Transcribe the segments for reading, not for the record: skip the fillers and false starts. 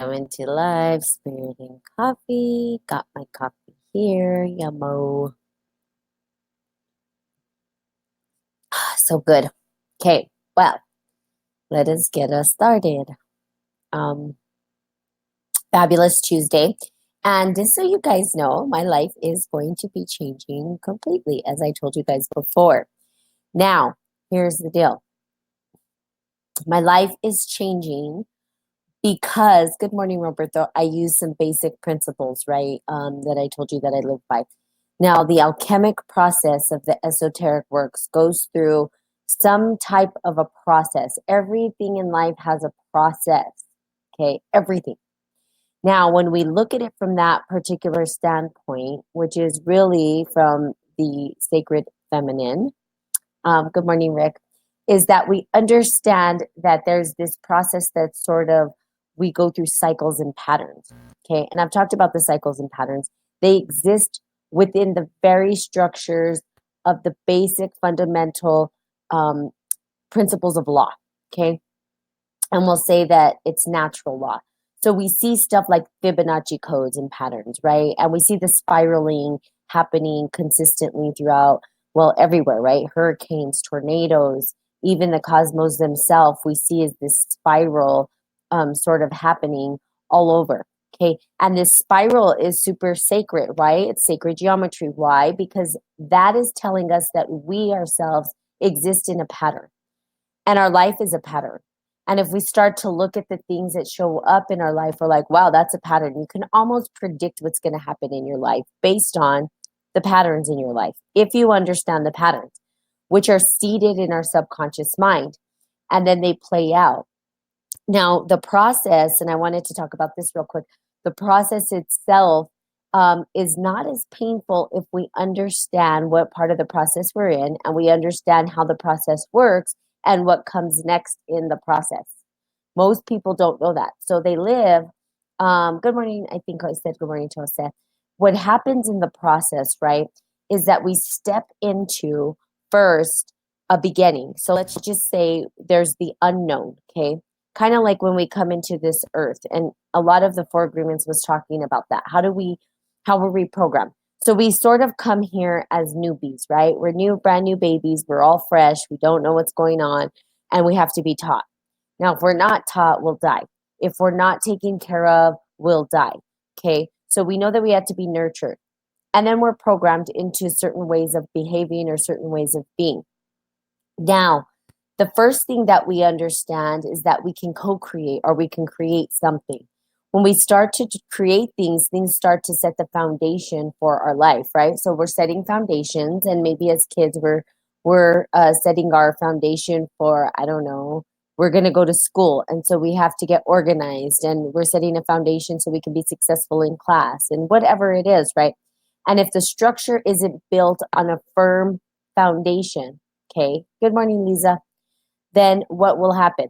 Coming to live, Spirit and Coffee. Got my coffee here, yummo. So good. Okay, well, let us get us started. Um, Fabulous Tuesday. And just so you guys know, my life is going to be changing completely, as I told you guys before. Now, here's the deal. My life is changing because, good morning, Roberto, I use some basic principles, right, that I told you that I live by. Now, the alchemic process of the esoteric works goes through some type of a process. Everything in life has a process, okay? Everything. Now, when we look at it from that particular standpoint, which is really from the sacred feminine, good morning, Rick, is that we understand that there's this process that's sort of, we go through cycles and patterns. Okay. And I've talked about the cycles and patterns. They exist within the very structures of the basic fundamental um, principles of law. Okay. And we'll say that it's natural law. So we see stuff like Fibonacci codes and patterns, right? And we see the spiraling happening consistently throughout, well, everywhere, right? Hurricanes, tornadoes, even the cosmos themselves, we see as this spiral sort of happening all over. Okay. And this spiral is super sacred, right? It's sacred geometry. Why? Because that is telling us that we ourselves exist in a pattern and our life is a pattern. And if we start to look at the things that show up in our life, we're like, wow, that's a pattern. You can almost predict what's going to happen in your life based on the patterns in your life. If you understand the patterns, which are seated in our subconscious mind, and then they play out. Now, the process, and I wanted to talk about this real quick, the process itself is not as painful if we understand what part of the process we're in and we understand how the process works and what comes next in the process. Most people don't know that. So they live, good morning, I think I said good morning to Jose. What happens in the process, right, is that we step into first a beginning. So let's just say there's the unknown, okay? Kind of like when we come into this earth, and a lot of the four agreements was talking about that. How were we programmed? So we sort of come here as newbies, right? We're brand new babies. We're all fresh. We don't know what's going on, and we have to be taught. Now, if we're not taught, we'll die. If we're not taken care of, we'll die. Okay. So we know that we have to be nurtured. And then we're programmed into certain ways of behaving or certain ways of being. Now, the first thing that we understand is that we can co-create or we can create something. When we start to create things, things start to set the foundation for our life, right? So we're setting foundations, and maybe as kids, we're setting our foundation for, I don't know, we're going to go to school, and so we have to get organized, and we're setting a foundation so we can be successful in class, and whatever it is, right? And if the structure isn't built on a firm foundation, okay, good morning, Lisa, then what will happen?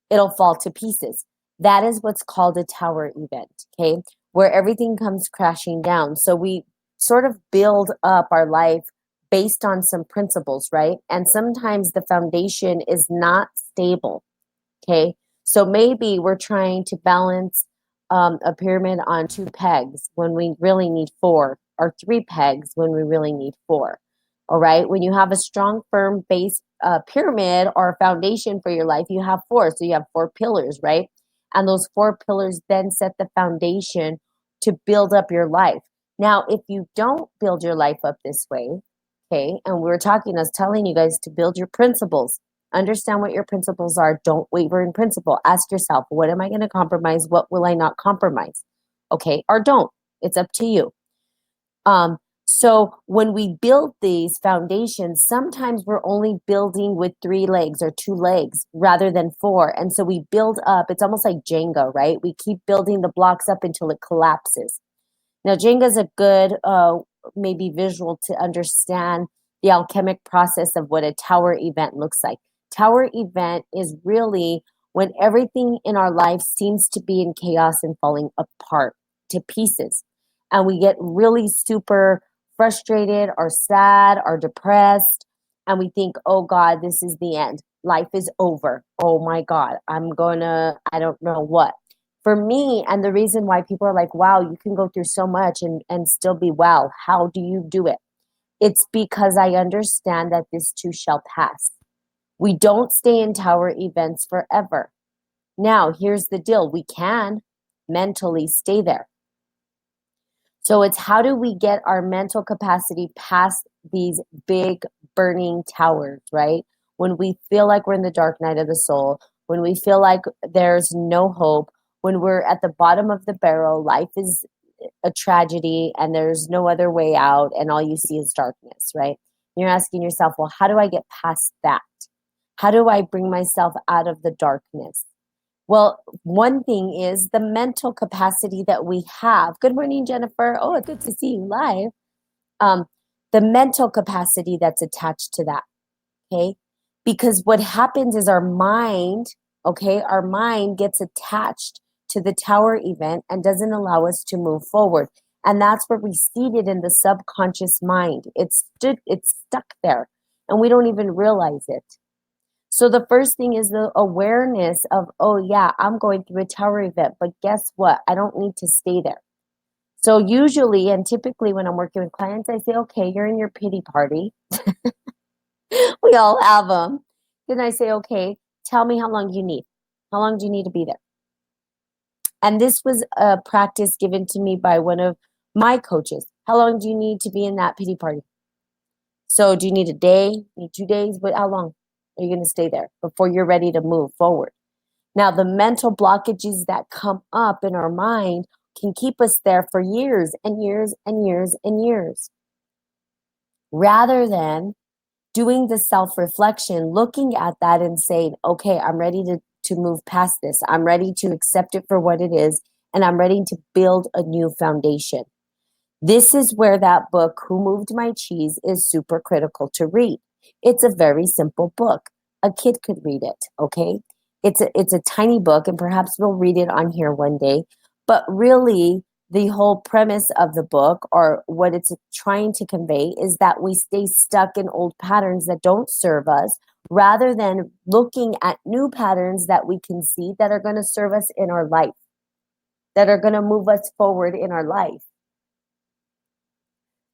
It'll fall to pieces. That is what's called a tower event, okay, where everything comes crashing down. So we sort of build up our life based on some principles, right? And sometimes the foundation is not stable, okay? So maybe we're trying to balance a pyramid on two pegs when we really need four, or three pegs when we really need four. All right. When you have a strong, firm base pyramid or foundation for your life, you have four. So you have four pillars, right? And those four pillars then set the foundation to build up your life. Now, if you don't build your life up this way, okay, and I was telling you guys to build your principles. Understand what your principles are. Don't waver in principle. Ask yourself, what am I going to compromise? What will I not compromise? Okay, or don't. It's up to you. So when we build these foundations, sometimes we're only building with three legs or two legs rather than four. And so we build up, it's almost like Jenga, right? We keep building the blocks up until it collapses. Now, Jenga is a good, maybe visual to understand the alchemic process of what a tower event looks like. Tower event is really when everything in our life seems to be in chaos and falling apart to pieces. And we get really super frustrated or sad or depressed. And we think, oh God, this is the end. Life is over. Oh my God, I don't know what. For me, and the reason why people are like, wow, you can go through so much and still be well. How do you do it? It's because I understand that this too shall pass. We don't stay in tower events forever. Now, here's the deal. We can mentally stay there. So it's how do we get our mental capacity past these big burning towers, right? When we feel like we're in the dark night of the soul, when we feel like there's no hope, when we're at the bottom of the barrel, life is a tragedy and there's no other way out and all you see is darkness, right? You're asking yourself, well, how do I get past that? How do I bring myself out of the darkness? Well, one thing is the mental capacity that we have. Good morning, Jennifer. Oh, it's good to see you live. Um, the mental capacity that's attached to that. Okay. Because what happens is our mind gets attached to the tower event and doesn't allow us to move forward. And that's where we seed it in the subconscious mind. It's stuck there and we don't even realize it. So the first thing is the awareness of, oh yeah, I'm going through a tower event, but guess what? I don't need to stay there. So usually and typically when I'm working with clients, I say, okay, you're in your pity party. We all have them. Then I say, okay, tell me how long you need. How long do you need to be there? And this was a practice given to me by one of my coaches. How long do you need to be in that pity party? So do you need a day? Need 2 days? But how long are you going to stay there before you're ready to move forward? Now, the mental blockages that come up in our mind can keep us there for years and years and years and years. Rather than doing the self-reflection, looking at that and saying, okay, I'm ready to move past this. I'm ready to accept it for what it is, and I'm ready to build a new foundation. This is where that book, Who Moved My Cheese, is super critical to read. It's a very simple book. A kid could read it, okay? It's a tiny book, and perhaps we'll read it on here one day. But really, the whole premise of the book, or what it's trying to convey, is that we stay stuck in old patterns that don't serve us, rather than looking at new patterns that we can see that are going to serve us in our life, that are going to move us forward in our life.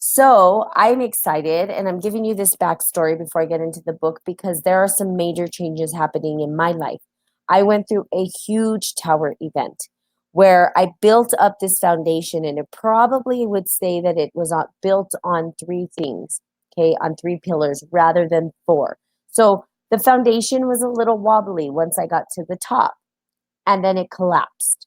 So I'm excited, and I'm giving you this backstory before I get into the book because there are some major changes happening in my life. I went through a huge tower event where I built up this foundation, and it probably would say that it was built on 3 things, okay, on 3 pillars rather than 4. So the foundation was a little wobbly once I got to the top, and then it collapsed.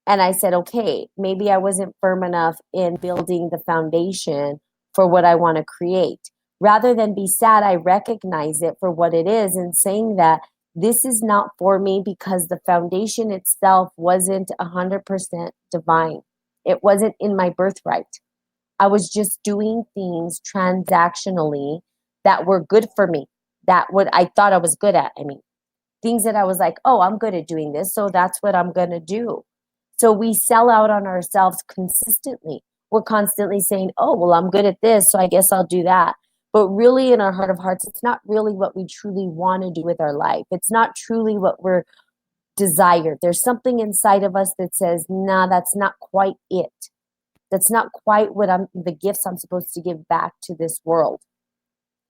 And I said, okay, maybe I wasn't firm enough in building the foundation for what I want to create. Rather than be sad, I recognize it for what it is and saying that this is not for me because the foundation itself wasn't 100% divine. It wasn't in my birthright. I was just doing things transactionally that were good for me, that what I thought I was good at. I mean, things that I was like, oh, I'm good at doing this, so that's what I'm going to do. So we sell out on ourselves consistently. We're constantly saying, oh, well, I'm good at this, so I guess I'll do that. But really, in our heart of hearts, it's not really what we truly want to do with our life. It's not truly what we're desired. There's something inside of us that says, nah, that's not quite it. That's not quite what the gifts I'm supposed to give back to this world.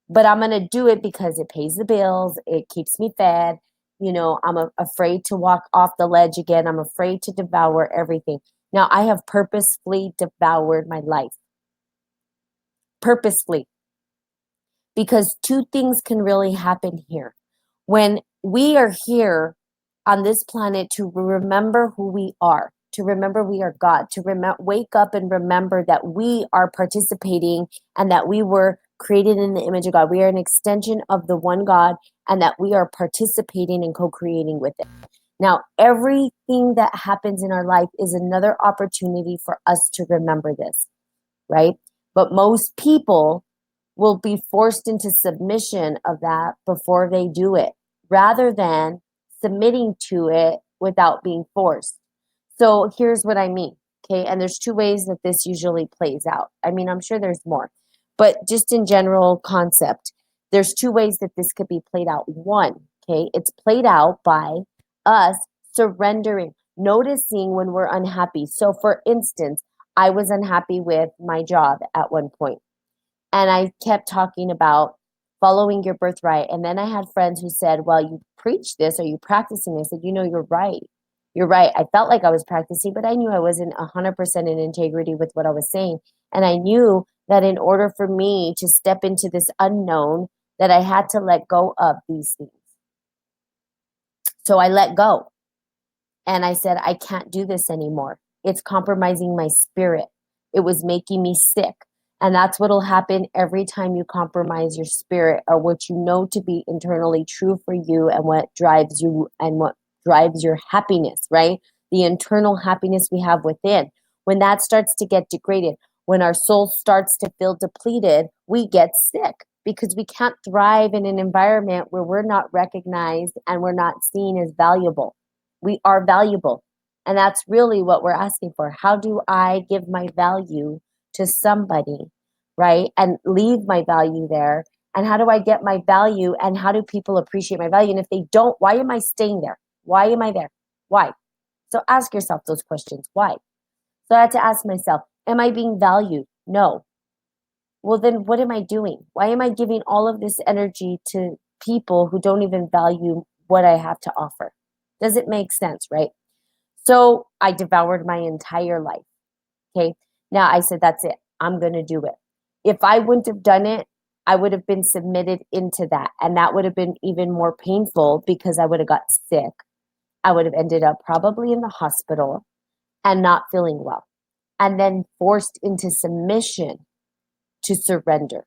But I'm going to do it because it pays the bills. It keeps me fed. I'm afraid to walk off the ledge again. I'm afraid to devour everything. Now, I have purposefully devoured my life. Purposefully. Because 2 things can really happen here. When we are here on this planet to remember who we are, to remember we are God, to wake up and remember that we are participating and that we were created in the image of God. We are an extension of the one God, and that we are participating and co-creating with it. Now, everything that happens in our life is another opportunity for us to remember this, right? But most people will be forced into submission of that before they do it, rather than submitting to it without being forced. So here's what I mean, okay? And there's 2 ways that this usually plays out. I mean, I'm sure there's more, but just in general concept, there's 2 ways that this could be played out. One, okay, it's played out by us surrendering. noticing when we're unhappy. So, for instance, I was unhappy with my job at one point, and I kept talking about following your birthright. And then I had friends who said, well, you preach this, or you practicing this? I said, you're right. You're right. I felt like I was practicing, but I knew I wasn't 100% in integrity with what I was saying. And I knew that in order for me to step into this unknown, that I had to let go of these things. So I let go. And I said, I can't do this anymore. It's compromising my spirit. It was making me sick. And that's what'll happen every time you compromise your spirit, or what you know to be internally true for you, and what drives you and what drives your happiness, right? The internal happiness we have within. When that starts to get degraded, when our soul starts to feel depleted, we get sick, because we can't thrive in an environment where we're not recognized and we're not seen as valuable. We are valuable. And that's really what we're asking for. How do I give my value to somebody, right? And leave my value there. And how do I get my value? And how do people appreciate my value? And if they don't, why am I staying there? Why am I there? Why? So ask yourself those questions. Why? So I had to ask myself, am I being valued? No. Well, then what am I doing? Why am I giving all of this energy to people who don't even value what I have to offer? Does it make sense, right? So I devoured my entire life. Okay. Now I said, that's it. I'm going to do it. If I wouldn't have done it, I would have been submitted into that. And that would have been even more painful, because I would have got sick. I would have ended up probably in the hospital and not feeling well, and then forced into submission to surrender.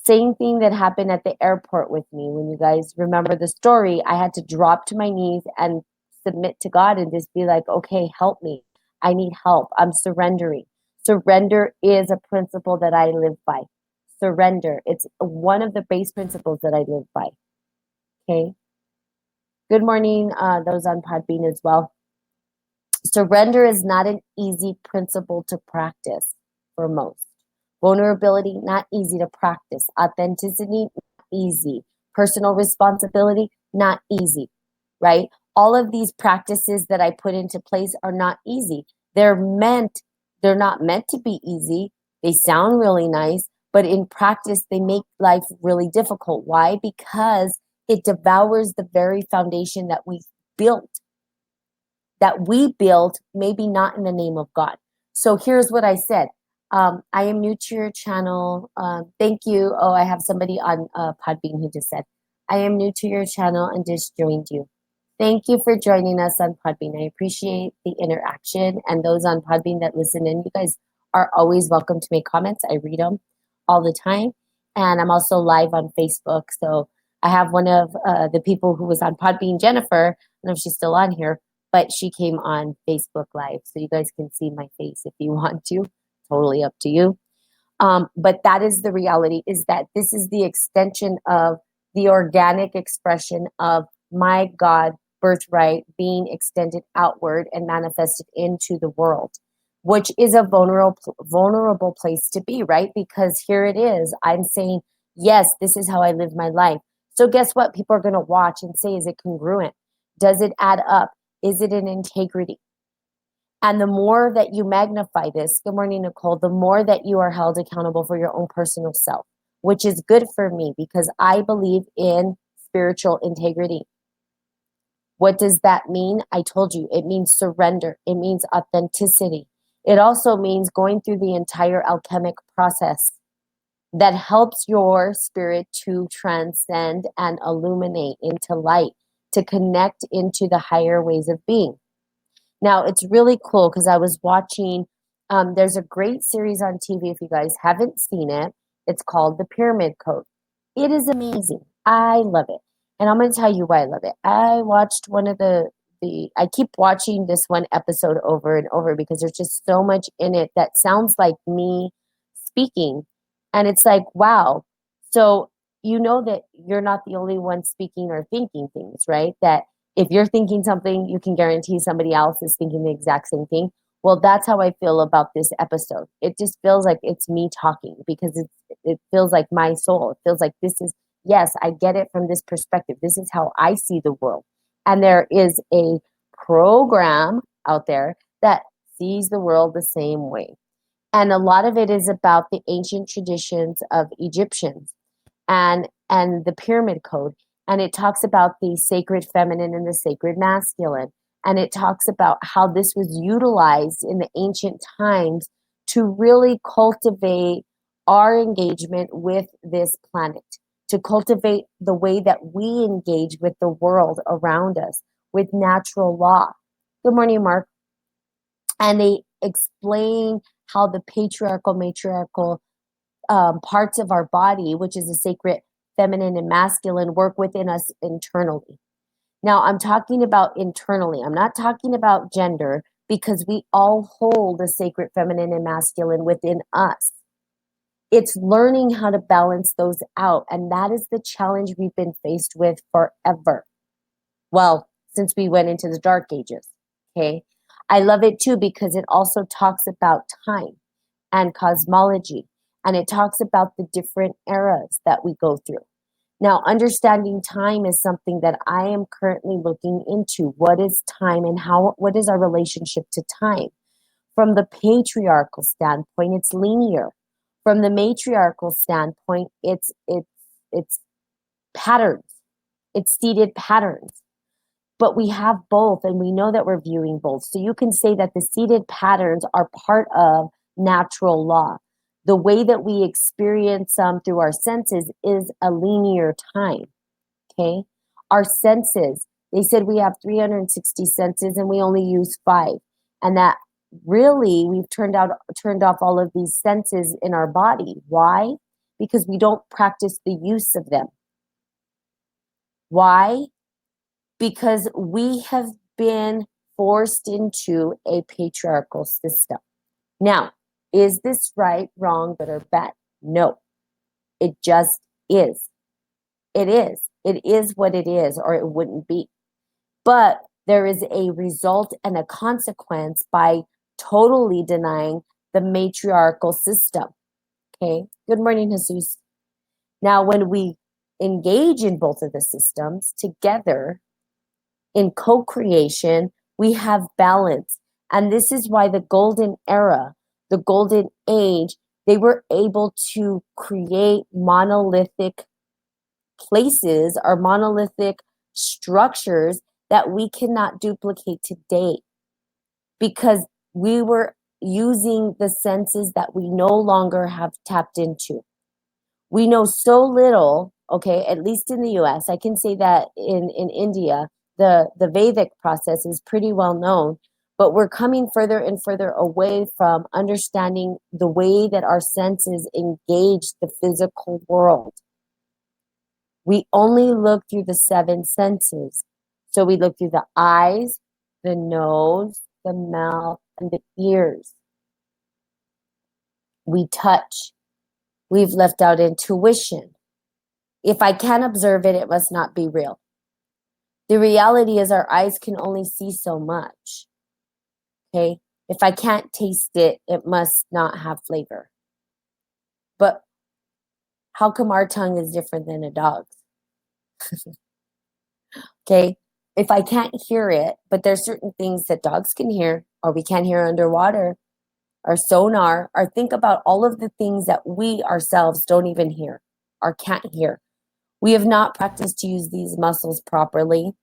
Same thing that happened at the airport with me. When you guys remember the story, I had to drop to my knees and submit to God and just be like, okay, help me. I need help. I'm surrendering. Surrender is a principle that I live by. Surrender. It's one of the base principles that I live by. Okay. Good morning, those on Podbean as well. Surrender is not an easy principle to practice for most. Vulnerability, not easy to practice. Authenticity, not easy. Personal responsibility, not easy, right? All of these practices that I put into place are not easy. They're not meant to be easy. They sound really nice, but in practice, they make life really difficult. Why? Because it devours the very foundation that we built, maybe not in the name of God. So here's what I said. I am new to your channel. Thank you. Oh, I have somebody on Podbean who just said, I am new to your channel and just joined you. Thank you for joining us on Podbean. I appreciate the interaction. And those on Podbean that listen in, you guys are always welcome to make comments. I read them all the time. And I'm also live on Facebook. So I have one of the people who was on Podbean, Jennifer. I don't know if she's still on here, but she came on Facebook Live. So you guys can see my face if you want to. Totally up to you. But that is the reality, is that this is the extension of the organic expression of my God birthright being extended outward and manifested into the world, which is a vulnerable place to be, right? Because here it is. I'm saying, yes, this is how I live my life. So guess what? People are going to watch and say, is it congruent? Does it add up? Is it in integrity? And the more that you magnify this, good morning, Nicole, the more that you are held accountable for your own personal self, which is good for me because I believe in spiritual integrity. What does that mean? I told you, it means surrender. It means authenticity. It also means going through the entire alchemic process that helps your spirit to transcend and illuminate into light, to connect into the higher ways of being. Now, it's really cool because I was watching, there's a great series on TV, if you guys haven't seen it. It's called The Pyramid Code. It is amazing. I love it. And I'm going to tell you why I love it. I watched one of I keep watching this one episode over and over because there's just so much in it that sounds like me speaking. And it's like, wow. So you know that you're not the only one speaking or thinking things, right? That if you're thinking something, you can guarantee somebody else is thinking the exact same thing. Well, that's how I feel about this episode. It just feels like it's me talking because it feels like my soul. It feels like this is, yes, I get it from this perspective. This is how I see the world. And there is a program out there that sees the world the same way. And a lot of it is about the ancient traditions of Egyptians and the pyramid code, and it talks about the sacred feminine and the sacred masculine, and it talks about how this was utilized in the ancient times to really cultivate our engagement with this planet, to cultivate the way that we engage with the world around us, with natural law. Good morning, Mark. And they explain how the patriarchal, matriarchal parts of our body, which is the sacred feminine and masculine, work within us internally. Now, I'm talking about internally. I'm not talking about gender, because we all hold the sacred feminine and masculine within us. It's learning how to balance those out. And that is the challenge we've been faced with forever. Well, since we went into the dark ages. Okay. I love it too, because it also talks about time and cosmology. And it talks about the different eras that we go through. Now, understanding time is something that I am currently looking into. What is time, and what is our relationship to time? From the patriarchal standpoint, it's linear. From the matriarchal standpoint, it's patterns. It's seeded patterns. But we have both, and we know that we're viewing both. So you can say that the seeded patterns are part of natural law. The way that we experience through our senses is a linear time. Okay. Our senses, they said we have 360 senses and we only use 5. And that really we've turned off all of these senses in our body. Why? Because we don't practice the use of them. Why? Because we have been forced into a patriarchal system. Now, is this right, wrong, good, or bad? No. It just is. It is. It is what it is, or it wouldn't be. But there is a result and a consequence by totally denying the matriarchal system. Okay. Good morning, Jesus. Now, when we engage in both of the systems together in co-creation, we have balance. And this is why the golden era, the golden age, they were able to create monolithic places or monolithic structures that we cannot duplicate today, because we were using the senses that we no longer have tapped into. We know so little, okay, at least in the US. I can say that in India, the Vedic process is pretty well known, but we're coming further and further away from understanding the way that our senses engage the physical world. We only look through the 7 senses. So we look through the eyes, the nose, the mouth, and the ears. We touch. We've left out intuition. If I can't observe it, it must not be real. The reality is our eyes can only see so much. Okay? If I can't taste it, it must not have flavor. But how come our tongue is different than a dog's? Okay? If I can't hear it, but there's certain things that dogs can hear, or we can't hear underwater, or sonar, or think about all of the things that we ourselves don't even hear or can't hear. We have not practiced to use these muscles properly.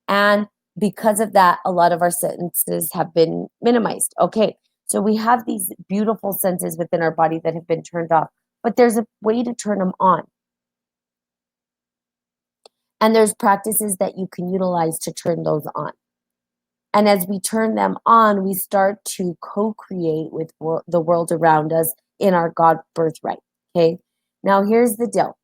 And because of that, a lot of our senses have been minimized. Okay, so we have these beautiful senses within our body that have been turned off, but there's a way to turn them on. And there's practices that you can utilize to turn those on. And as we turn them on, we start to co-create with the world around us in our God birthright. Okay, now here's the deal.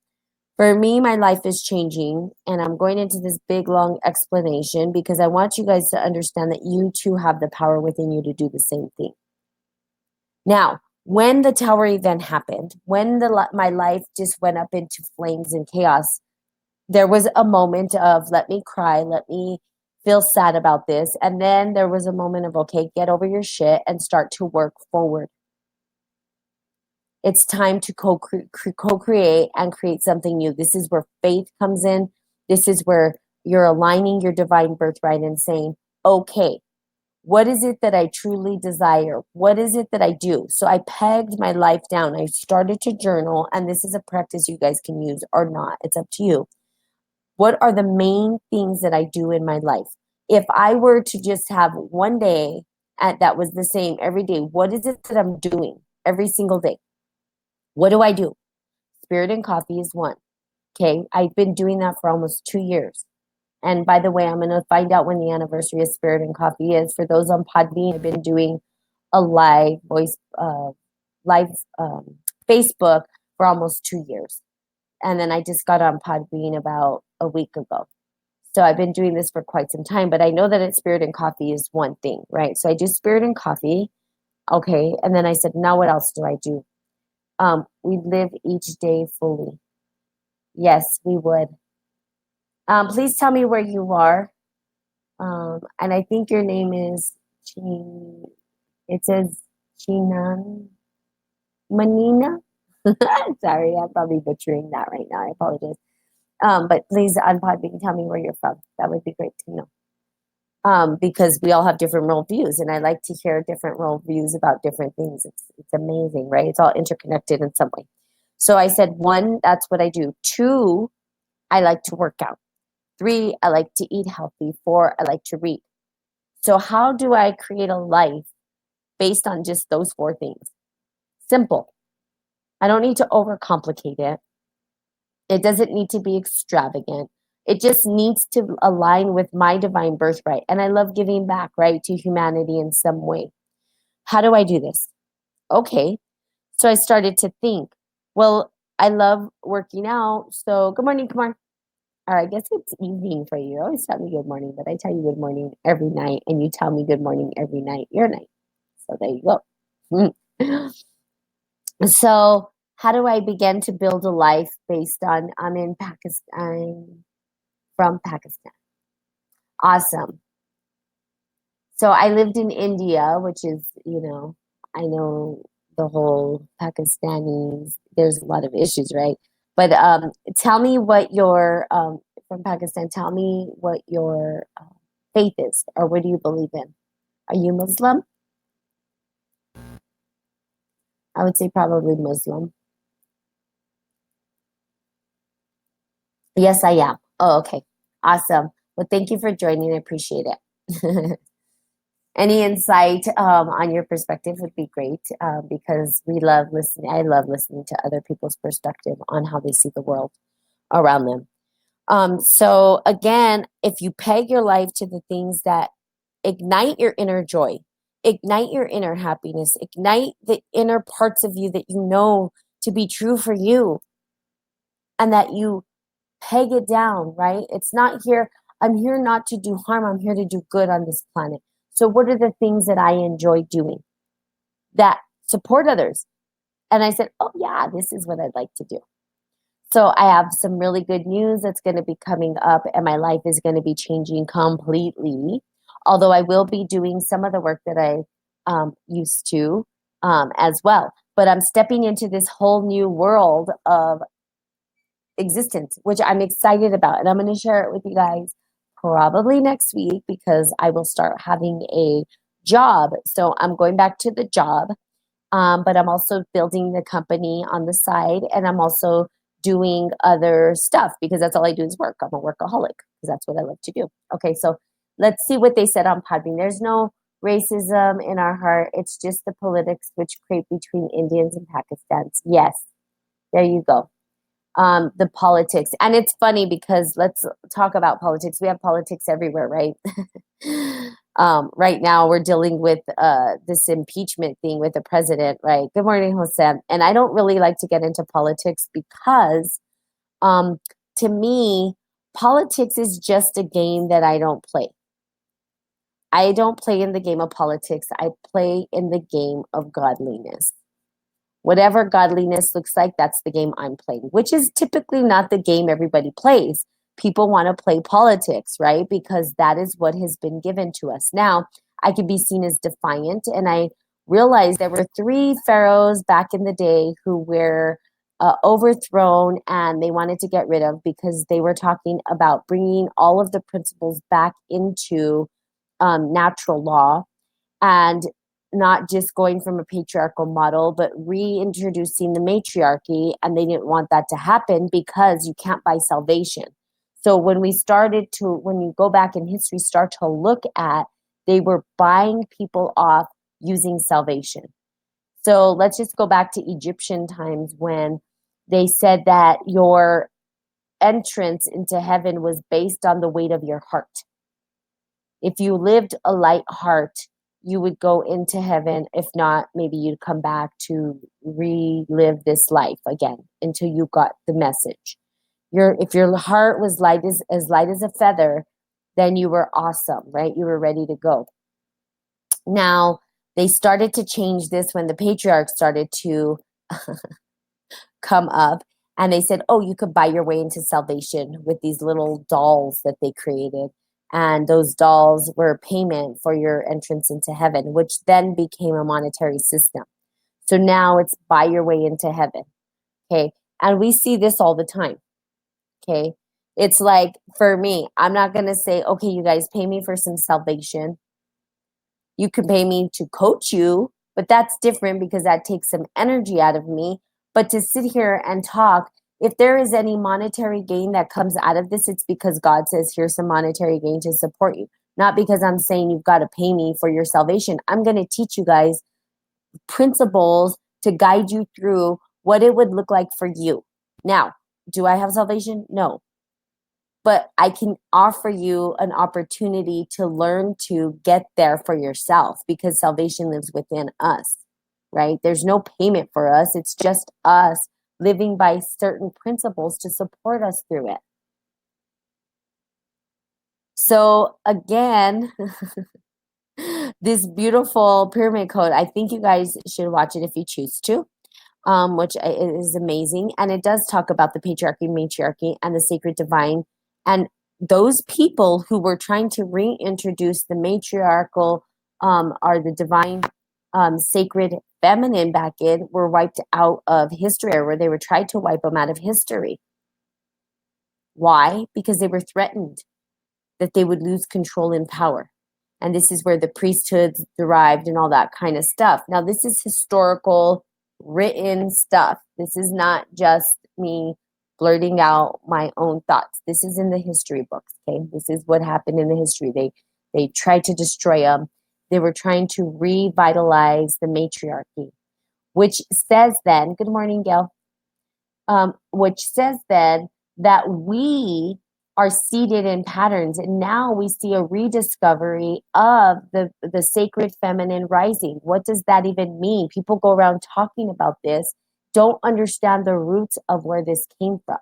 For me, my life is changing, and I'm going into this big, long explanation because I want you guys to understand that you too have the power within you to do the same thing. Now, when the tower event happened, when my life just went up into flames and chaos, there was a moment of, let me cry, let me feel sad about this. And then there was a moment of, okay, get over your shit and start to work forward. It's time to co-create and create something new. This is where faith comes in. This is where you're aligning your divine birthright and saying, okay, what is it that I truly desire? What is it that I do? So I pegged my life down. I started to journal, and this is a practice you guys can use or not. It's up to you. What are the main things that I do in my life? If I were to just have one day that was the same every day, what is it that I'm doing every single day? What do I do? Spirit and coffee is one. Okay. I've been doing that for almost 2 years. And by the way, I'm going to find out when the anniversary of Spirit and Coffee is. For those on Podbean, I've been doing a live Facebook for almost 2 years. And then I just got on Podbean about a week ago. So I've been doing this for quite some time, but I know that it's Spirit and Coffee is one thing, right? So I do Spirit and Coffee. Okay. And then I said, now what else do I do? We live each day fully. Yes, we would. Please tell me where you are. And I think your name is Chin. It says Chinan Manina. Sorry, I'm probably butchering that right now. I apologize. But please, on Podbean, tell me where you're from. That would be great to know. Because we all have different worldviews, and I like to hear different worldviews about different things. It's amazing, right? It's all interconnected in some way. So I said, one, that's what I do. Two, I like to work out. Three, I like to eat healthy. Four, I like to read. So how do I create a life based on just those four things? Simple. I don't need to overcomplicate it. It doesn't need to be extravagant. It just needs to align with my divine birthright. And I love giving back, right, to humanity in some way. How do I do this? Okay. So I started to think, well, I love working out. So good morning, come on. All right, I guess it's evening for you. You always tell me good morning, but I tell you good morning every night, and you tell me good morning every night, your night. So there you go. So how do I begin to build a life based on I'm in Pakistan, from Pakistan. Awesome. So I lived in India, which is, I know the whole Pakistanis, there's a lot of issues, right? But tell me what your, from Pakistan, tell me what your faith is, or what do you believe in? Are you Muslim? I would say probably Muslim. Yes, I am. Oh, okay. Awesome. Well, thank you for joining. I appreciate it. Any insight on your perspective would be great because we love listening. I love listening to other people's perspective on how they see the world around them. So, again, if you peg your life to the things that ignite your inner joy, ignite your inner happiness, ignite the inner parts of you that you know to be true for you, and that you peg it down, right? It's not here. I'm here not to do harm. I'm here to do good on this planet. So, what are the things that I enjoy doing that support others? And I said, oh, yeah, this is what I'd like to do. So, I have some really good news that's going to be coming up, and my life is going to be changing completely. Although I will be doing some of the work that I used to as well. But I'm stepping into this whole new world of existence, which I'm excited about. And I'm going to share it with you guys probably next week because I will start having a job. So I'm going back to the job, but I'm also building the company on the side. And I'm also doing other stuff because that's all I do is work. I'm a workaholic because that's what I love to do. Okay, so let's see what they said on Podbean. There's no racism in our heart. It's just the politics which create between Indians and Pakistans. Yes, there you go. The politics. And it's funny because let's talk about politics. We have politics everywhere, right? Right now, we're dealing with this impeachment thing with the president, right? Good morning, Jose. And I don't really like to get into politics because to me, politics is just a game that I don't play. I don't play in the game of politics. I play in the game of godliness. Whatever godliness looks like, that's the game I'm playing, which is typically not the game everybody plays. People want to play politics, right? Because that is what has been given to us. Now, I could be seen as defiant, and I realized there were three pharaohs back in the day who were overthrown and they wanted to get rid of because they were talking about bringing all of the principles back into natural law, and not just going from a patriarchal model, but reintroducing the matriarchy. And they didn't want that to happen because you can't buy salvation. So when you go back in history, start to look at, they were buying people off using salvation. So let's just go back to Egyptian times when they said that your entrance into heaven was based on the weight of your heart. If you lived a light heart, you would go into heaven. If not, maybe you'd come back to relive this life again until you got the message. If your heart was light as a feather, then you were awesome, right? You were ready to go. Now, they started to change this when the patriarchs started to come up, and they said, oh, you could buy your way into salvation with these little dolls that they created. And those dolls were payment for your entrance into heaven, which then became a monetary system. So now it's buy your way into heaven. Okay. And we see this all the time. Okay. It's like, for me, I'm not going to say, okay, you guys pay me for some salvation. You can pay me to coach you, but that's different because that takes some energy out of me. But to sit here and talk, if there is any monetary gain that comes out of this, it's because God says, here's some monetary gain to support you. Not because I'm saying you've got to pay me for your salvation. I'm going to teach you guys principles to guide you through what it would look like for you. Now, do I have salvation? No. But I can offer you an opportunity to learn to get there for yourself, because salvation lives within us, right? There's no payment for us. It's just us living by certain principles to support us through it. So again, this beautiful pyramid code, I think you guys should watch it if you choose to. Which is amazing. And it does talk about the patriarchy, matriarchy, and the sacred divine. And those people who were trying to reintroduce the matriarchal or the divine sacred feminine back in were wiped out of history, or where they were tried to wipe them out of history. Why? Because they were threatened that they would lose control and power. And this is where the priesthoods derived and all that kind of stuff. Now, this is historical written stuff. This is not just me blurting out my own thoughts. This is in the history books. Okay, this is what happened in the history. They tried to destroy them. They were trying to revitalize the matriarchy, which says then, good morning, Gail, which says then that we are seated in patterns, and now we see a rediscovery of the sacred feminine rising. What does that even mean? People go around talking about this, don't understand the roots of where this came from.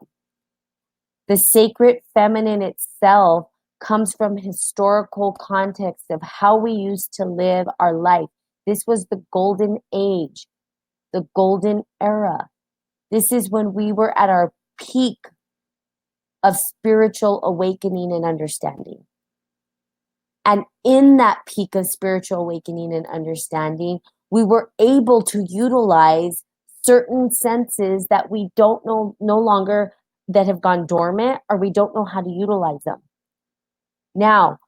The sacred feminine itself comes from historical context of how we used to live our life. This was the golden age, the golden era. This is when we were at our peak of spiritual awakening and understanding. And in that peak of spiritual awakening and understanding, we were able to utilize certain senses that we don't know, no longer, that have gone dormant, or we don't know how to utilize them. Now,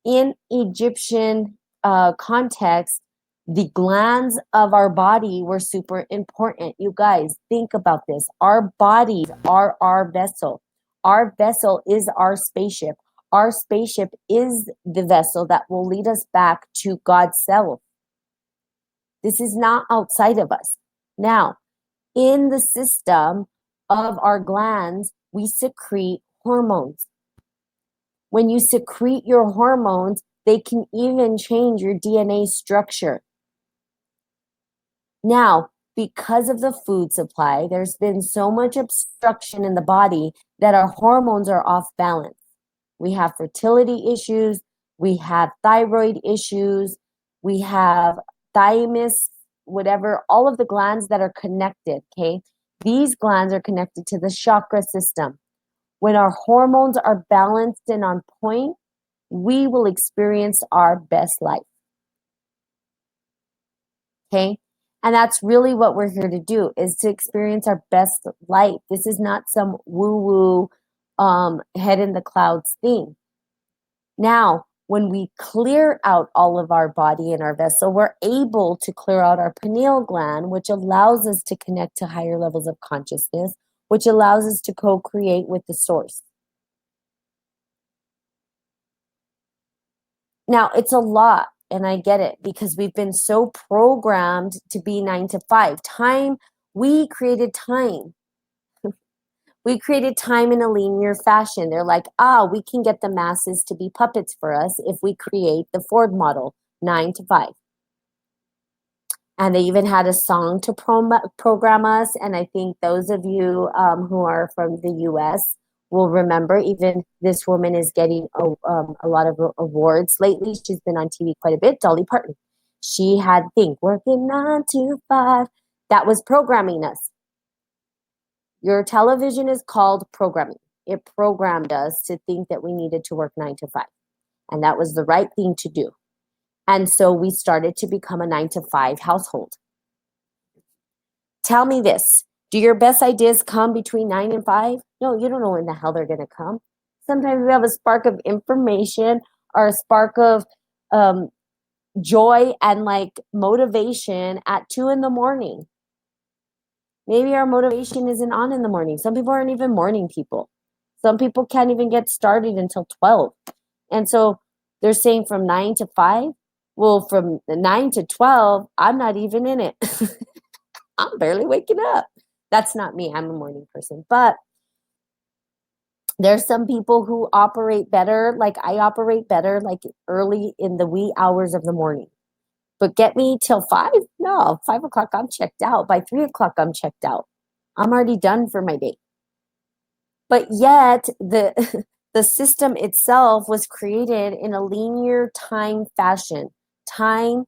in Egyptian context, the glands of our body were super important. You guys, think about this. Our bodies are our vessel. Our vessel is our spaceship. Our spaceship is the vessel that will lead us back to God's self. This is not outside of us. Now, in the system of our glands, we secrete hormones. When you secrete your hormones, they can even change your DNA structure. Now, because of the food supply, there's been so much obstruction in the body that our hormones are off balance. We have fertility issues, we have thyroid issues, we have thymus, whatever, all of the glands that are connected, okay? These glands are connected to the chakra system. When our hormones are balanced and on point, we will experience our best life. Okay? And that's really what we're here to do, is to experience our best life. This is not some woo-woo head in the clouds thing. Now, when we clear out all of our body and our vessel, we're able to clear out our pineal gland, which allows us to connect to higher levels of consciousness, which allows us to co-create with the source. Now, it's a lot, and I get it, because we've been so programmed to be 9 to 5. Time, we created time. We created time in a linear fashion. They're like, we can get the masses to be puppets for us if we create the Ford model, 9 to 5. And they even had a song to program us. And I think those of you who are from the US will remember, even this woman is getting a lot of awards lately. She's been on TV quite a bit, Dolly Parton. She had think working 9 to 5. That was programming us. Your television is called programming. It programmed us to think that we needed to work 9 to 5. And that was the right thing to do. And so we started to become a 9 to 5 household. Tell me this. Do your best ideas come between 9 and 5? No, you don't know when the hell they're going to come. Sometimes we have a spark of information or a spark of joy and like motivation at 2 in the morning. Maybe our motivation isn't on in the morning. Some people aren't even morning people. Some people can't even get started until 12. And so they're saying from 9 to 5. Well, from 9 to 12, I'm not even in it. I'm barely waking up. That's not me. I'm a morning person. But there's some people who operate better, like I operate better, like early in the wee hours of the morning. But get me till 5? No, 5 o'clock, I'm checked out. By 3 o'clock, I'm checked out. I'm already done for my day. But yet, the the system itself was created in a linear time fashion. Time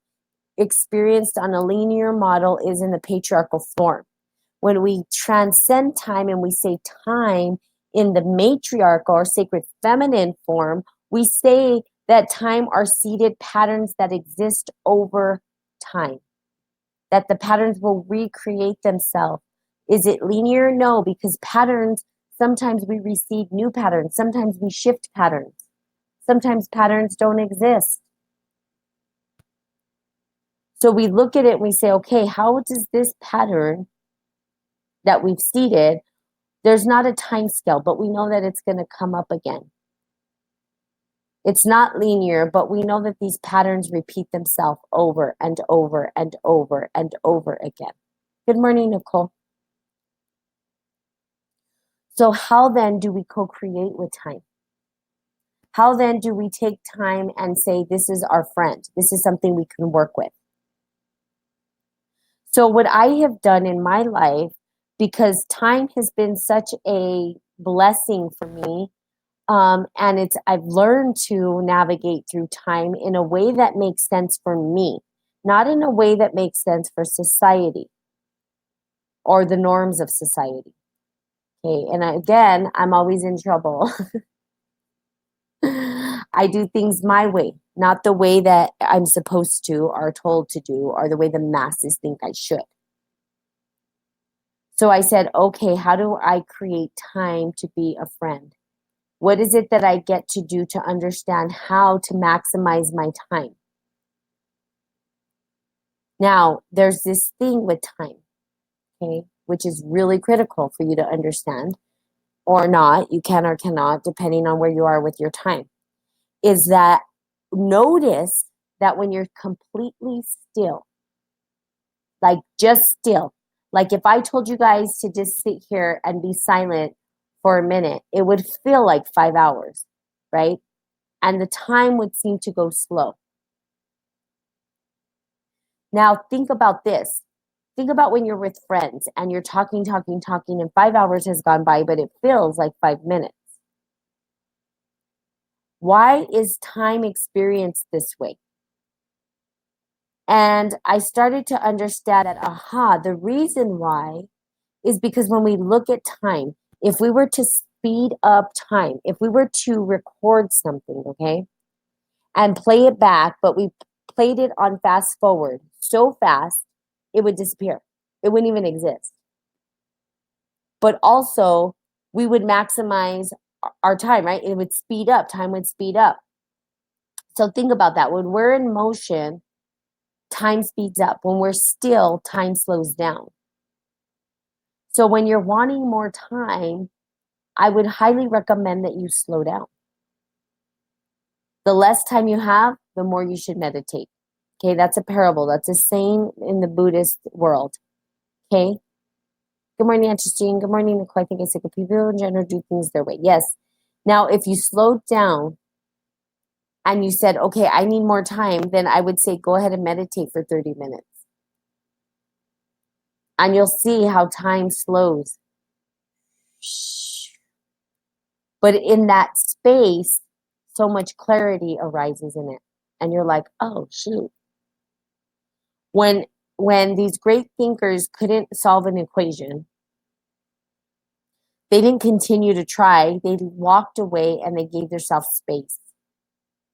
experienced on a linear model is in the patriarchal form. When we transcend time and we say time in the matriarchal or sacred feminine form, we say that time are seeded patterns that exist over time, that the patterns will recreate themselves. Is it linear? No, because patterns, sometimes we receive new patterns, sometimes we shift patterns, sometimes patterns don't exist. So we look at it and we say, okay, how does this pattern that we've seeded, there's not a time scale, but we know that it's going to come up again. It's not linear, but we know that these patterns repeat themselves over and over and over and over again. Good morning, Nicole. So how then do we co-create with time? How then do we take time and say, this is our friend? This is something we can work with. So what I have done in my life, because time has been such a blessing for me, and I've learned to navigate through time in a way that makes sense for me, not in a way that makes sense for society or the norms of society. Okay, and again, I'm always in trouble. I do things my way, not the way that I'm supposed to or told to do or the way the masses think I should. So I said, okay, how do I create time to be a friend? What is it that I get to do to understand how to maximize my time? Now, there's this thing with time, okay, which is really critical for you to understand or not. You can or cannot, depending on where you are with your time. Is that notice that when you're completely still, like just still, like if I told you guys to just sit here and be silent for a minute, it would feel like 5 hours, right? And the time would seem to go slow. Now, think about this. Think about when you're with friends and you're talking, and 5 hours has gone by, but it feels like 5 minutes. Why is time experienced this way? And I started to understand that, the reason why is because when we look at time, if we were to speed up time, if we were to record something, okay, and play it back, but we played it on fast forward so fast, it would disappear. It wouldn't even exist. But also, we would maximize our time, right? It would speed up. Time would speed up. So think about that. When we're in motion, time speeds up. When we're still, time slows down. So when you're wanting more time, I would highly recommend that you slow down. The less time you have, the more you should meditate. Okay, that's a parable. That's a saying in the Buddhist world. Okay. Good morning, Auntine. Good morning, Nicole. I think I said good people in general do things their way. Yes. Now, if you slowed down and you said, okay, I need more time, then I would say go ahead and meditate for 30 minutes. And you'll see how time slows. But in that space, so much clarity arises in it. And you're like, oh, shoot. When these great thinkers couldn't solve an equation, they didn't continue to try. They walked away and they gave themselves space.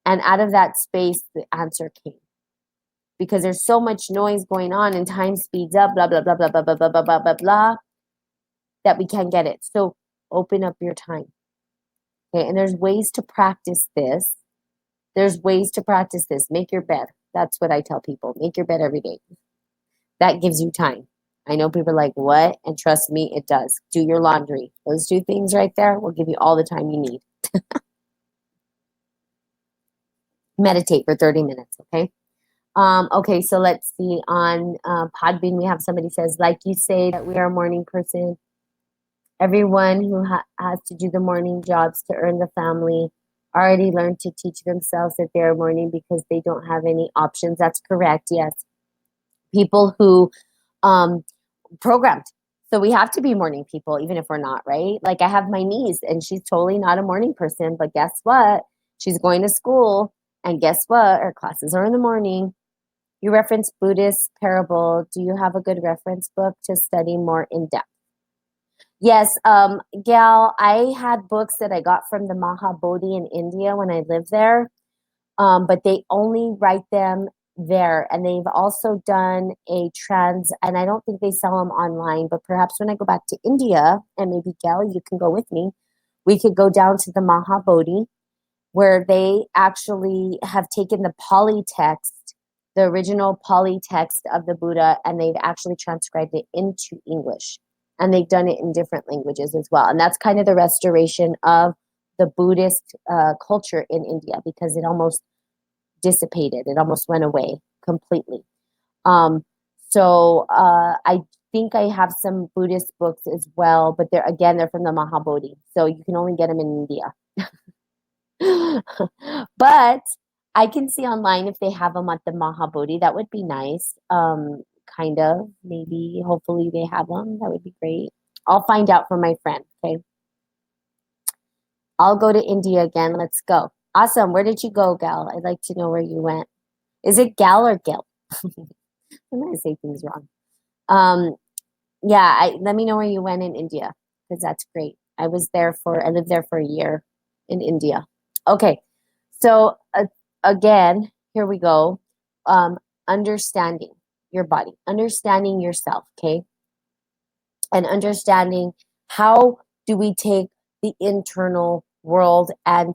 And out of that space, the answer came. Because there's so much noise going on and time speeds up, blah, blah, blah, blah, blah, blah, blah, blah, blah, blah, blah, that we can't get it. So open up your time. Okay, and there's ways to practice this. There's ways to practice this. Make your bed. That's what I tell people. Make your bed every day. That gives you time. I know people are like, what? And trust me, it does. Do your laundry. Those two things right there will give you all the time you need. Meditate for 30 minutes, okay? Okay, so let's see. On Podbean, we have somebody says, like you say, that we are a morning person. Everyone who has to do the morning jobs to earn the family already learned to teach themselves that they're morning because they don't have any options. That's correct, yes. People who programmed. So we have to be morning people, even if we're not, right? Like I have my niece and she's totally not a morning person, but guess what? She's going to school and guess what? Her classes are in the morning. You reference Buddhist parable. Do you have a good reference book to study more in depth? Yes, Gal, I had books that I got from the Mahabodhi in India when I lived there, but they only write them there. And they've also done and I don't think they sell them online, but perhaps when I go back to India, and maybe Gal, you can go with me, we could go down to the Mahabodhi, where they actually have taken the Pali text, the original Pali text of the Buddha, and they've actually transcribed it into English. And they've done it in different languages as well. And that's kind of the restoration of the Buddhist culture in India, because it almost dissipated. It almost went away completely. I think I have some Buddhist books as well, but they're from the Mahabodhi. So you can only get them in India. But I can see online if they have them at the Mahabodhi. That would be nice. Kind of, maybe, hopefully they have them. That would be great. I'll find out from my friend, okay? I'll go to India again. Let's go. Awesome. Where did you go, Gal? I'd like to know where you went. Is it Gal or Gil? I'm going to say things wrong. Let me know where you went in India, because that's great. I lived there for a year in India. Okay. So again, here we go. Understanding your body, understanding yourself, okay? And understanding how do we take the internal world and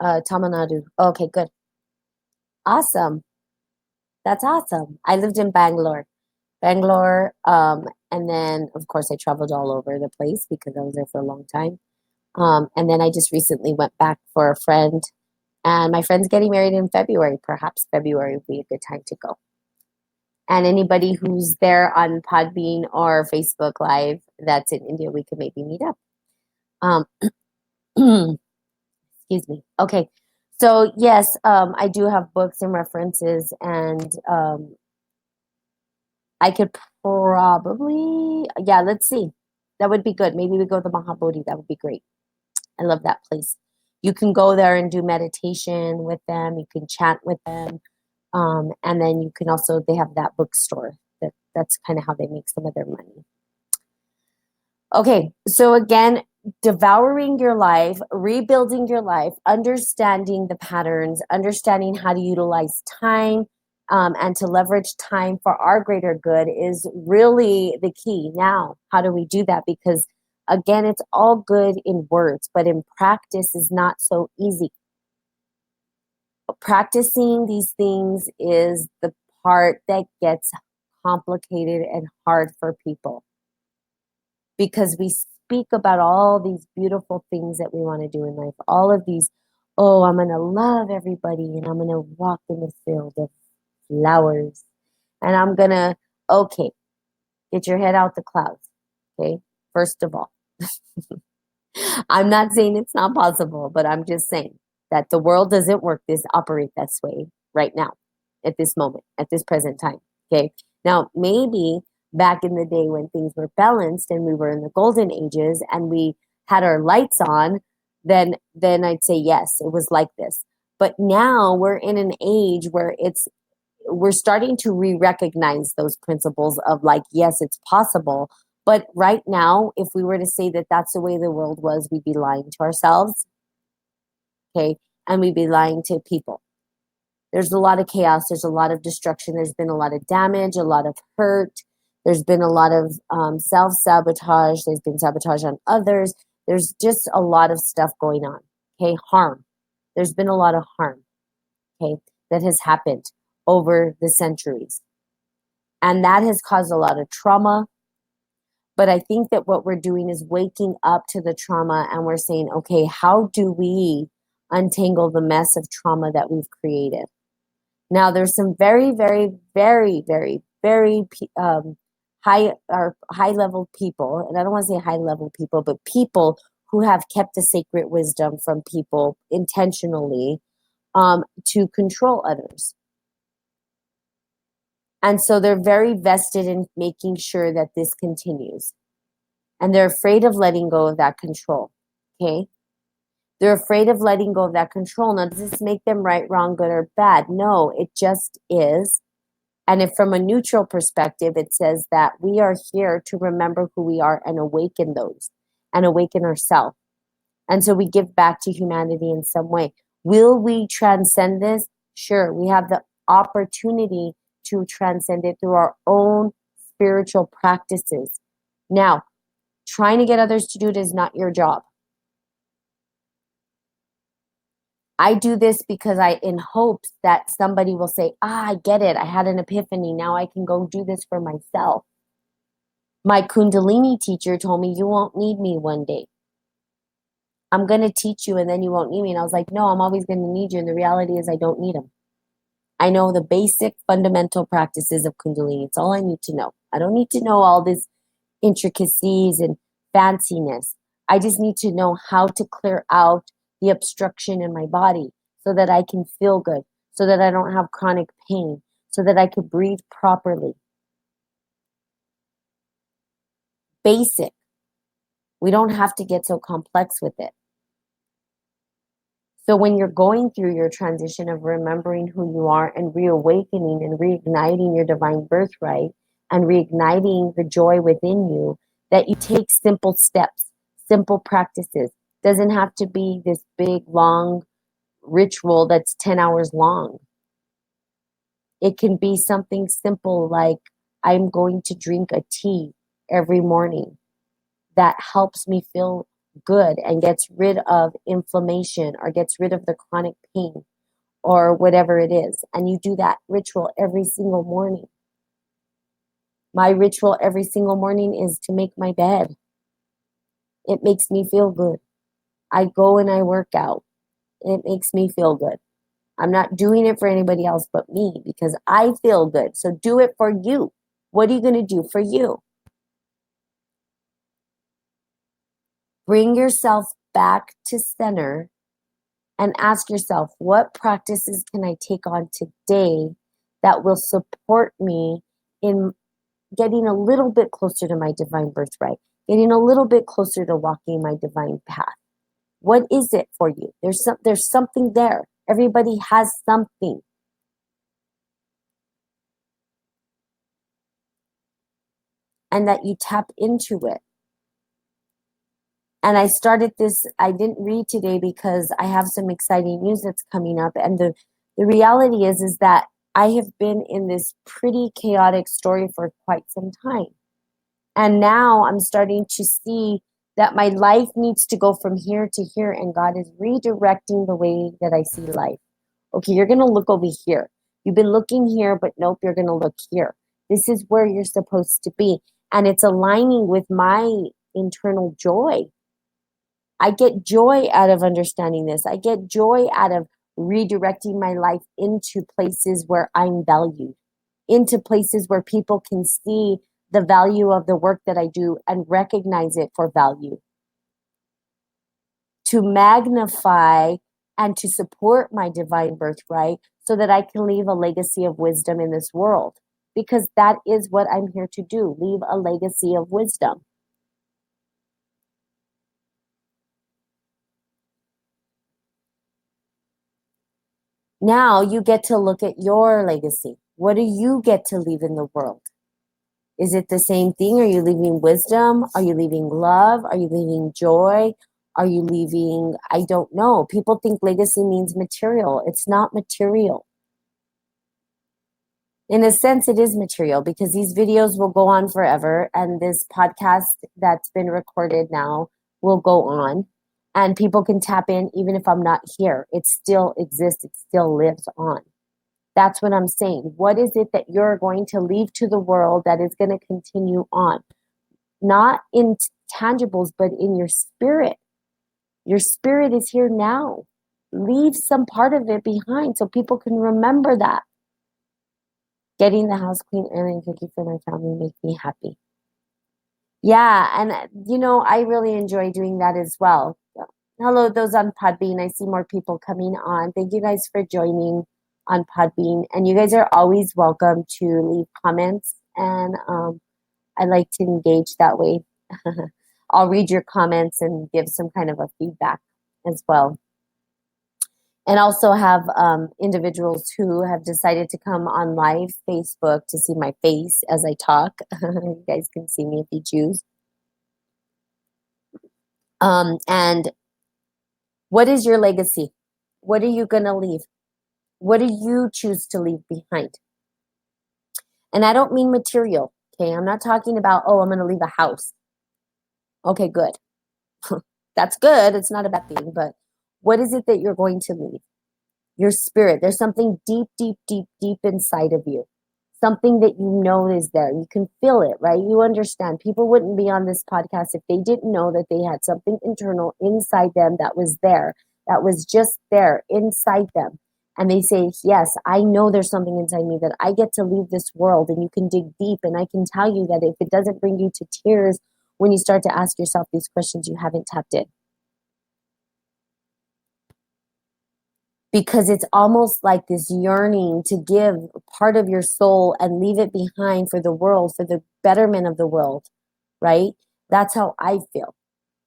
Tamil Nadu. Okay, good. Awesome. That's awesome. I lived in Bangalore. And then, of course, I traveled all over the place because I was there for a long time. And then I just recently went back for a friend. And my friend's getting married in February. Perhaps February would be a good time to go. And anybody who's there on Podbean or Facebook Live that's in India, we could maybe meet up. Excuse me. Okay. So yes, I do have books and references, and I could probably, let's see. That would be good. Maybe we go to the Mahabodhi. That would be great. I love that place. You can go there and do meditation with them. You can chant with them. And then you can also, they have that bookstore. That's kind of how they make some of their money. Okay, so again, devouring your life, rebuilding your life, understanding the patterns, understanding how to utilize time, and to leverage time for our greater good is really the key. Now, how do we do that? Because again, it's all good in words, but in practice is not so easy. Practicing these things is the part that gets complicated and hard for people, because we speak about all these beautiful things that we want to do in life, all of these, oh, I'm going to love everybody and I'm going to walk in the field of flowers and I'm going to, okay, get your head out the clouds. Okay. First of all, I'm not saying it's not possible, but I'm just saying that the world doesn't operate this way right now, at this moment, at this present time. Okay. Now, maybe back in the day when things were balanced and we were in the golden ages and we had our lights on, then I'd say yes, it was like this. But now we're in an age where we're starting to re-recognize those principles of like, yes, it's possible. But right now, if we were to say that that's the way the world was, we'd be lying to ourselves, okay? And we'd be lying to people. There's a lot of chaos. There's a lot of destruction. There's been a lot of damage, a lot of hurt. There's been a lot of self-sabotage. There's been sabotage on others. There's just a lot of stuff going on, okay? Harm. There's been a lot of harm, okay, that has happened over the centuries. And that has caused a lot of trauma. But I think that what we're doing is waking up to the trauma and we're saying, okay, how do we untangle the mess of trauma that we've created? Now, there's some very, very, very, very, very high level people, and I don't want to say high level people, but people who have kept the sacred wisdom from people intentionally to control others. And so they're very vested in making sure that this continues. And they're afraid of letting go of that control. Okay? They're afraid of letting go of that control. Now, does this make them right, wrong, good, or bad? No, it just is. And if from a neutral perspective, it says that we are here to remember who we are and awaken those and awaken ourselves. And so we give back to humanity in some way. Will we transcend this? Sure, we have the opportunity to transcend it through our own spiritual practices. Now, trying to get others to do it is not your job. I do this because in hopes that somebody will say, I get it. I had an epiphany. Now I can go do this for myself. My Kundalini teacher told me, you won't need me one day. I'm going to teach you and then you won't need me. And I was like, no, I'm always going to need you. And the reality is I don't need them. I know the basic fundamental practices of Kundalini. It's all I need to know. I don't need to know all this intricacies and fanciness. I just need to know how to clear out the obstruction in my body so that I can feel good, so that I don't have chronic pain, so that I could breathe properly. Basic. We don't have to get so complex with it. So when you're going through your transition of remembering who you are and reawakening and reigniting your divine birthright and reigniting the joy within you, that you take simple steps, simple practices. Doesn't have to be this big, long ritual that's 10 hours long. It can be something simple like I'm going to drink a tea every morning that helps me feel good and gets rid of inflammation or gets rid of the chronic pain or whatever it is. And you do that ritual every single morning. My ritual every single morning is to make my bed. It makes me feel good. I go and I work out. It makes me feel good. I'm not doing it for anybody else but me because I feel good. So do it for you. What are you going to do for you? Bring yourself back to center and ask yourself, what practices can I take on today that will support me in getting a little bit closer to my divine birthright, getting a little bit closer to walking my divine path? What is it for you? There's something there. Everybody has something. And that you tap into it. And I started this, I didn't read today because I have some exciting news that's coming up. And the reality is that I have been in this pretty chaotic story for quite some time. And now I'm starting to see that my life needs to go from here to here, and God is redirecting the way that I see life. Okay, you're going to look over here. You've been looking here, but nope, you're going to look here. This is where you're supposed to be. And it's aligning with my internal joy. I get joy out of understanding this. I get joy out of redirecting my life into places where I'm valued, into places where people can see the value of the work that I do and recognize it for value, to magnify and to support my divine birthright so that I can leave a legacy of wisdom in this world. Because that is what I'm here to do, leave a legacy of wisdom. Now you get to look at your legacy. What do you get to leave in the world? Is it the same thing? Are you leaving wisdom? Are you leaving love? Are you leaving joy? Are you leaving, I don't know. People think legacy means material. It's not material. In a sense, it is material because these videos will go on forever. And this podcast that's been recorded now will go on. And people can tap in even if I'm not here. It still exists. It still lives on. That's what I'm saying. What is it that you're going to leave to the world that is going to continue on? Not in tangibles, but in your spirit. Your spirit is here now. Leave some part of it behind so people can remember that. Getting the house clean early and cooking for my family makes me happy. Yeah, and I really enjoy doing that as well. Hello, those on Podbean. I see more people coming on. Thank you guys for joining on Podbean. And you guys are always welcome to leave comments. And I like to engage that way. I'll read your comments and give some kind of a feedback as well. And also have individuals who have decided to come on live Facebook to see my face as I talk. You guys can see me if you choose. And what is your legacy? What are you going to leave? What do you choose to leave behind? And I don't mean material. Okay, I'm not talking about, oh, I'm going to leave a house. Okay, good. That's good. It's not a bad thing. But what is it that you're going to leave? Your spirit. There's something deep, deep, deep, deep inside of you. Something that you know is there. You can feel it, right? You understand. People wouldn't be on this podcast if they didn't know that they had something internal inside them that was there, that was just there inside them. And they say, yes, I know there's something inside me that I get to leave this world. And you can dig deep. And I can tell you that if it doesn't bring you to tears when you start to ask yourself these questions, you haven't tapped in. Because it's almost like this yearning to give part of your soul and leave it behind for the world, for the betterment of the world, right? That's how I feel,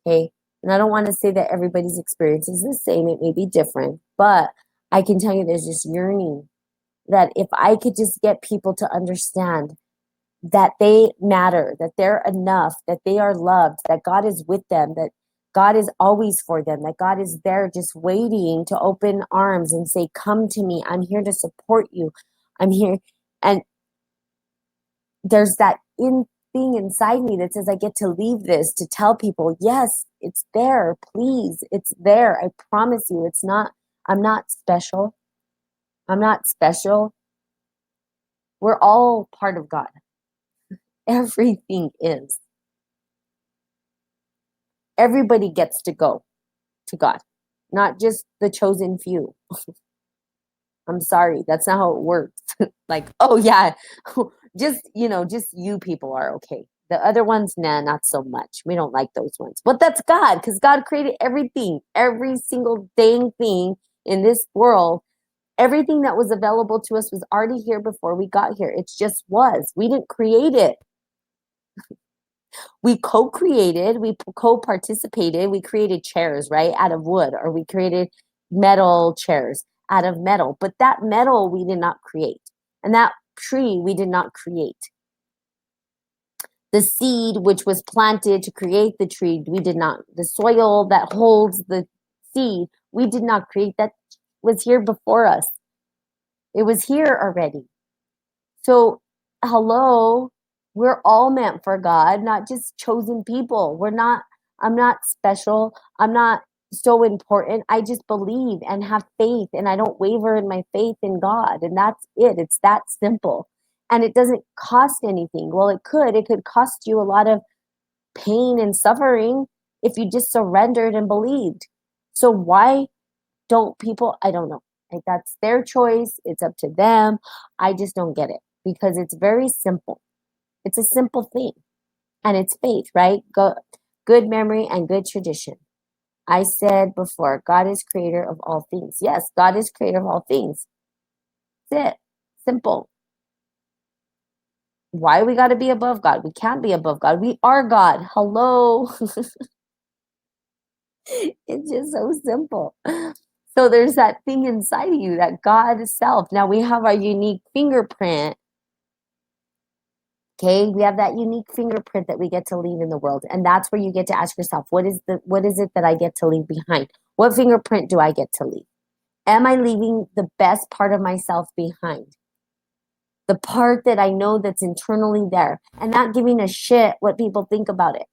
okay? And I don't want to say that everybody's experience is the same. It may be different, but I can tell you there's this yearning that if I could just get people to understand that they matter, that they're enough, that they are loved, that God is with them, that God is always for them, that God is there just waiting to open arms and say, come to me. I'm here to support you. I'm here. And there's that thing inside me that says, I get to leave this to tell people, yes, it's there. Please, it's there. I promise you, it's not, I'm not special. I'm not special. We're all part of God. Everything is. Everybody gets to go to God, not just the chosen few. I'm sorry, that's not how it works. Like, oh yeah, just you people are okay. The other ones, nah, not so much. We don't like those ones. But that's God, because God created everything, every single dang thing in this world. Everything that was available to us was already here before we got here. It just was. We didn't create it. We co-created, we co-participated, we created chairs, right, out of wood, or we created metal chairs out of metal. But that metal we did not create. And that tree we did not create. The seed which was planted to create the tree, we did not. The soil that holds the seed, we did not create. That was here before us. It was here already. So, hello, we're all meant for God, not just chosen people. I'm not special. I'm not so important. I just believe and have faith, and I don't waver in my faith in God. And that's it. It's that simple. And it doesn't cost anything. Well, it could. It could cost you a lot of pain and suffering if you just surrendered and believed. So why don't people? I don't know. Like, that's their choice. It's up to them. I just don't get it because it's very simple. It's a simple thing, and it's faith, right? Good memory and good tradition. I said before, God is creator of all things. Yes, God is creator of all things. That's it. Simple. Why we got to be above God? We can't be above God. We are God. Hello. It's just so simple. So there's that thing inside of you, that God self. Now we have our unique fingerprint. Okay, we have that unique fingerprint that we get to leave in the world. And that's where you get to ask yourself, what is it that I get to leave behind? What fingerprint do I get to leave? Am I leaving the best part of myself behind? The part that I know that's internally there, and not giving a shit what people think about it.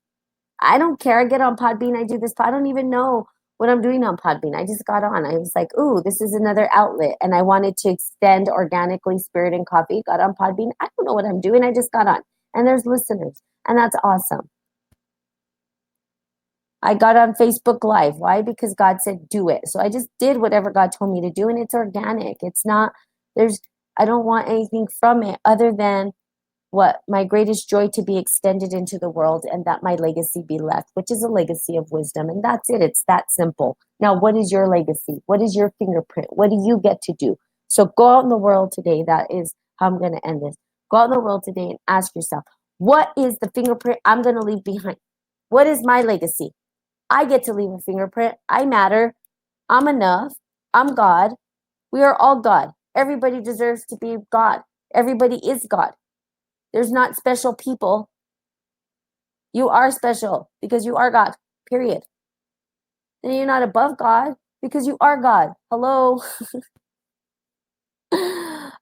I don't care. I get on Podbean. I do this. I don't even know what I'm doing on Podbean. I just got on. I was like, ooh, this is another outlet. And I wanted to extend organically Spirit and Coffee. Got on Podbean. I don't know what I'm doing. I just got on. And there's listeners. And that's awesome. I got on Facebook Live. Why? Because God said do it. So I just did whatever God told me to do. And it's organic. It's not, I don't want anything from it other than what my greatest joy to be extended into the world, and that my legacy be left, which is a legacy of wisdom. And that's it. It's that simple. Now, what is your legacy? What is your fingerprint? What do you get to do? So go out in the world today. That is how I'm going to end this. Go out in the world today and ask yourself, what is the fingerprint I'm going to leave behind? What is my legacy? I get to leave a fingerprint. I matter. I'm enough. I'm God. We are all God. Everybody deserves to be God. Everybody is God. There's not special people. You are special because you are God, period. Then you're not above God because you are God. Hello.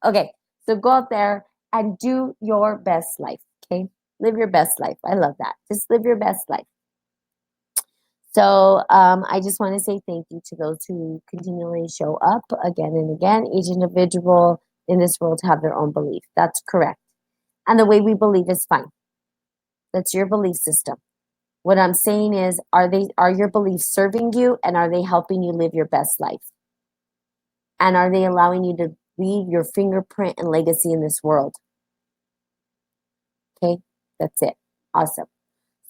Okay, so go out there and do your best life, okay? Live your best life. I love that. Just live your best life. So I just want to say thank you to those who continually show up again and again. Each individual in this world have their own belief. That's correct. And the way we believe is fine. That's your belief system. What I'm saying is, are your beliefs serving you, and are they helping you live your best life? And are they allowing you to leave your fingerprint and legacy in this world? Okay, that's it. Awesome.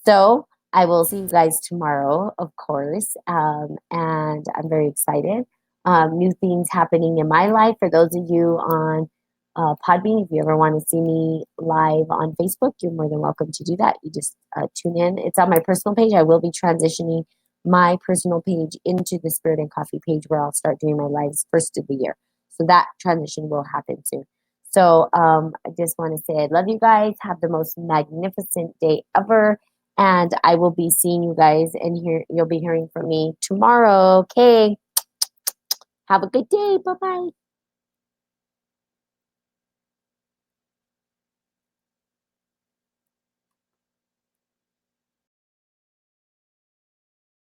So I will see you guys tomorrow, of course. And I'm very excited. New things happening in my life. For those of you on Podbean, if you ever want to see me live on Facebook, you're more than welcome to do that. You just tune in. It's on my personal page. I will be transitioning my personal page into the Spirit and Coffee page, where I'll start doing my lives first of the year. So that transition will happen soon. So I just want to say I love you guys. Have the most magnificent day ever. And I will be seeing you guys, and you'll be hearing from me tomorrow. Okay. Have a good day. Bye-bye.